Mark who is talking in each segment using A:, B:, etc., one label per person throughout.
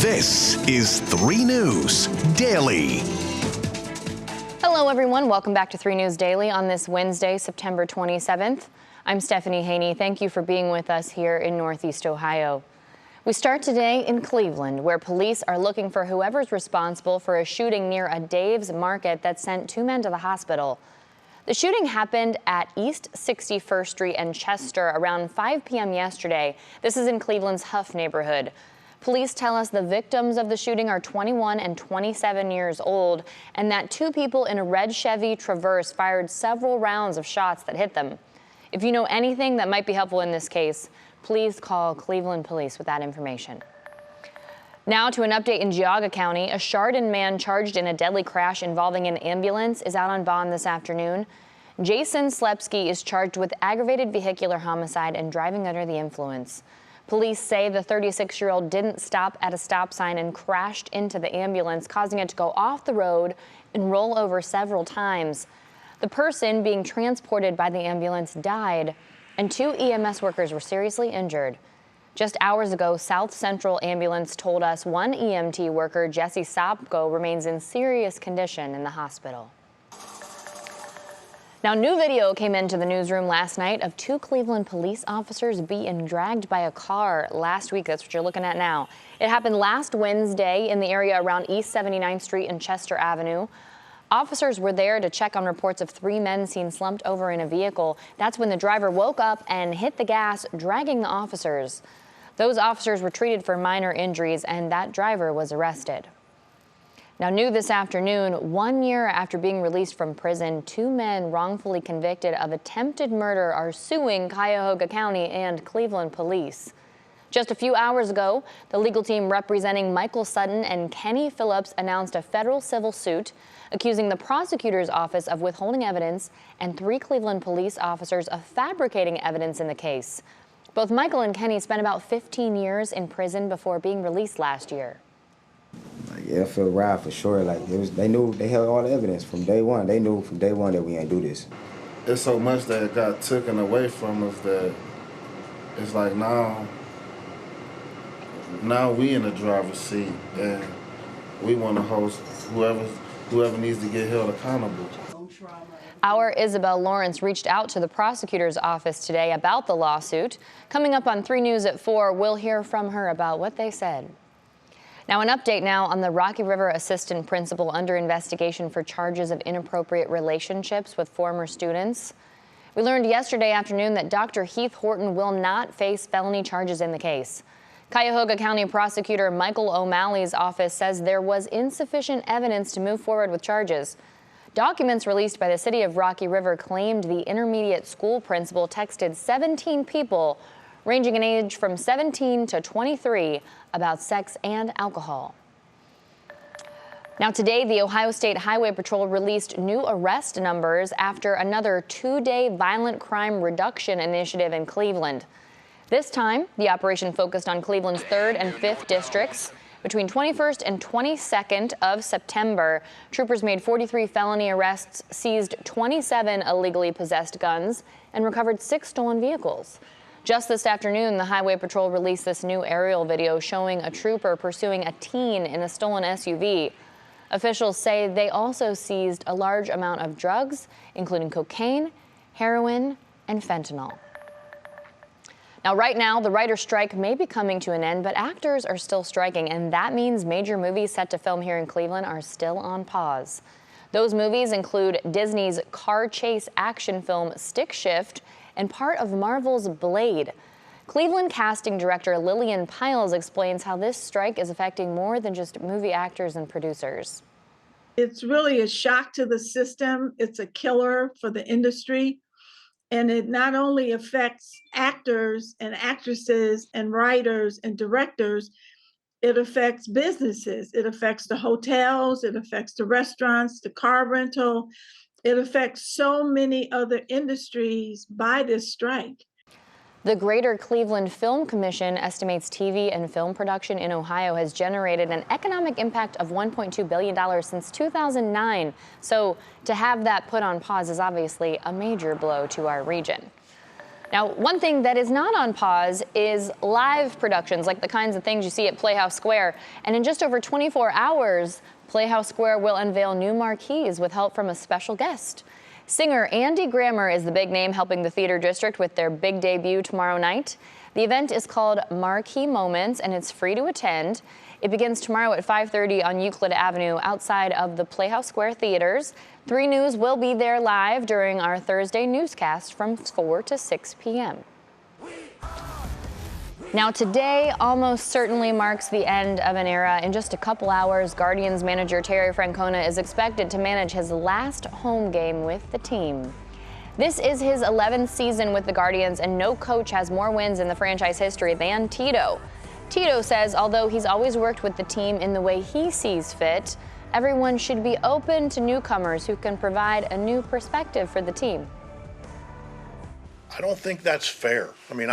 A: This is 3 News Daily.
B: Hello, everyone. Welcome back to 3 News Daily on this Wednesday, September 27th. I'm Stephanie Haney. Thank you for being with us here in Northeast Ohio. We start today in Cleveland, where police are looking for whoever's responsible for a shooting near a Dave's Market that sent 2 men to the hospital. The shooting happened at East 61st Street and Chester around 5 p.m. yesterday. This is in Cleveland's Hough neighborhood. Police tell us the victims of the shooting are 21 and 27 years old, and that 2 people in a red Chevy Traverse fired several rounds of shots that hit them. If you know anything that might be helpful in this case, please call Cleveland Police with that information. Now to an update in Cuyahoga County. A Chardon man charged in a deadly crash involving an ambulance is out on bond this afternoon. Jason Slepsky is charged with aggravated vehicular homicide and driving under the influence. Police say the 36-year-old didn't stop at a stop sign and crashed into the ambulance, causing it to go off the road and roll over several times. The person being transported by the ambulance died, and 2 EMS workers were seriously injured. Just hours ago, South Central Ambulance told us 1 EMT worker, Jesse Sopko, remains in serious condition in the hospital. Now, new video came into the newsroom last night of 2 Cleveland police officers being dragged by a car last week. That's what you're looking at now. It happened last Wednesday in the area around East 79th Street and Chester Avenue. Officers were there to check on reports of 3 men seen slumped over in a vehicle. That's when the driver woke up and hit the gas, dragging the officers. Those officers were treated for minor injuries, and that driver was arrested. Now, new this afternoon, 1 year after being released from prison, 2 men wrongfully convicted of attempted murder are suing Cuyahoga County and Cleveland police. Just a few hours ago, the legal team representing Michael Sutton and Kenny Phillips announced a federal civil suit accusing the prosecutor's office of withholding evidence and 3 Cleveland police officers of fabricating evidence in the case. Both Michael and Kenny spent about 15 years in prison before being released last year.
C: Yeah, it felt right for sure. They knew they held all the evidence from day one. They knew from day one that we ain't do this.
D: It's so much that got taken away from us that it's like now we in the driver's seat and we want to host whoever needs to get held accountable.
B: Our Isabel Lawrence reached out to the prosecutor's office today about the lawsuit. Coming up on 3 News at 4, we'll hear from her about what they said. Now, an update now on the Rocky River assistant principal under investigation for charges of inappropriate relationships with former students. We learned yesterday afternoon that Dr. Heath Horton will not face felony charges in the case. Cuyahoga County Prosecutor Michael O'Malley's office says there was insufficient evidence to move forward with charges. Documents released by the city of Rocky River claimed the intermediate school principal texted 17 people ranging in age from 17 to 23 about sex and alcohol. Now today, the Ohio State Highway Patrol released new arrest numbers after another 2-day violent crime reduction initiative in Cleveland. This time, the operation focused on Cleveland's 3rd and 5th districts. Between 21st and 22nd of September, troopers made 43 felony arrests, seized 27 illegally possessed guns, and recovered 6 stolen vehicles. Just this afternoon, the Highway Patrol released this new aerial video showing a trooper pursuing a teen in a stolen SUV. Officials say they also seized a large amount of drugs, including cocaine, heroin, and fentanyl. Now, right now, the writer's strike may be coming to an end, but actors are still striking, and that means major movies set to film here in Cleveland are still on pause. Those movies include Disney's car chase action film Stick Shift and part of Marvel's Blade. Cleveland casting director Lillian Piles explains how this strike is affecting more than just movie actors and producers.
E: It's really a shock to the system. It's a killer for the industry. And it not only affects actors and actresses and writers and directors, it affects businesses. It affects the hotels, it affects the restaurants, the car rental. It affects so many other industries by this strike.
B: The Greater Cleveland Film Commission estimates TV and film production in Ohio has generated an economic impact of $1.2 billion since 2009. So to have that put on pause is obviously a major blow to our region. Now, one thing that is not on pause is live productions, like the kinds of things you see at Playhouse Square. And in just over 24 hours, Playhouse Square will unveil new marquees with help from a special guest. Singer Andy Grammer is the big name helping the theater district with their big debut tomorrow night. The event is called Marquee Moments, and it's free to attend. It begins tomorrow at 5:30 on Euclid Avenue outside of the Playhouse Square theaters. 3 News will be there live during our Thursday newscast from 4 to 6 p.m. Now, today almost certainly marks the end of an era. In just a couple hours, Guardians manager Terry Francona is expected to manage his last home game with the team. This is his 11th season with the Guardians, and no coach has more wins in the franchise history than Tito. Tito says although he's always worked with the team in the way he sees fit, everyone should be open to newcomers who can provide a new perspective for the team.
F: I don't think that's fair. I mean,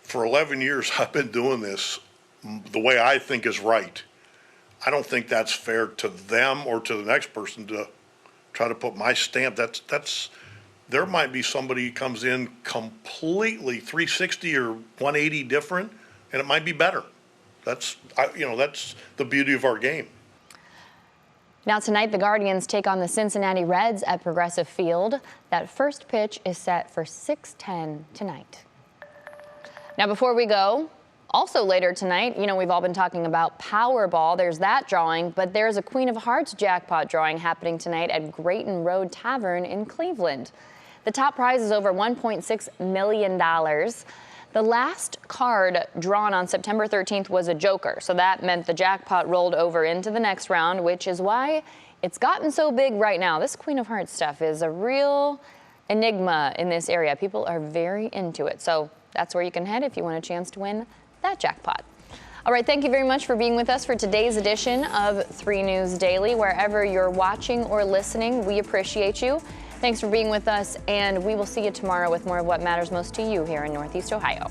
F: for 11 years, I've been doing this the way I think is right. I don't think that's fair to them or to the next person to try to put my stamp. There might be somebody who comes in completely 360 or 180 different, and it might be better. That's the beauty of our game.
B: Now tonight, the Guardians take on the Cincinnati Reds at Progressive Field. That first pitch is set for 6:10 tonight. Now before we go, also later tonight, we've all been talking about Powerball. There's that drawing, but there's a Queen of Hearts jackpot drawing happening tonight at Grayton Road Tavern in Cleveland. The top prize is over $1.6 million. The last card drawn on September 13th was a joker, so that meant the jackpot rolled over into the next round, which is why it's gotten so big right now. This Queen of Hearts stuff is a real enigma in this area. People are very into it, so that's where you can head if you want a chance to win that jackpot. All right, thank you very much for being with us for today's edition of 3 News Daily. Wherever you're watching or listening, we appreciate you. Thanks for being with us, and we will see you tomorrow with more of what matters most to you here in Northeast Ohio.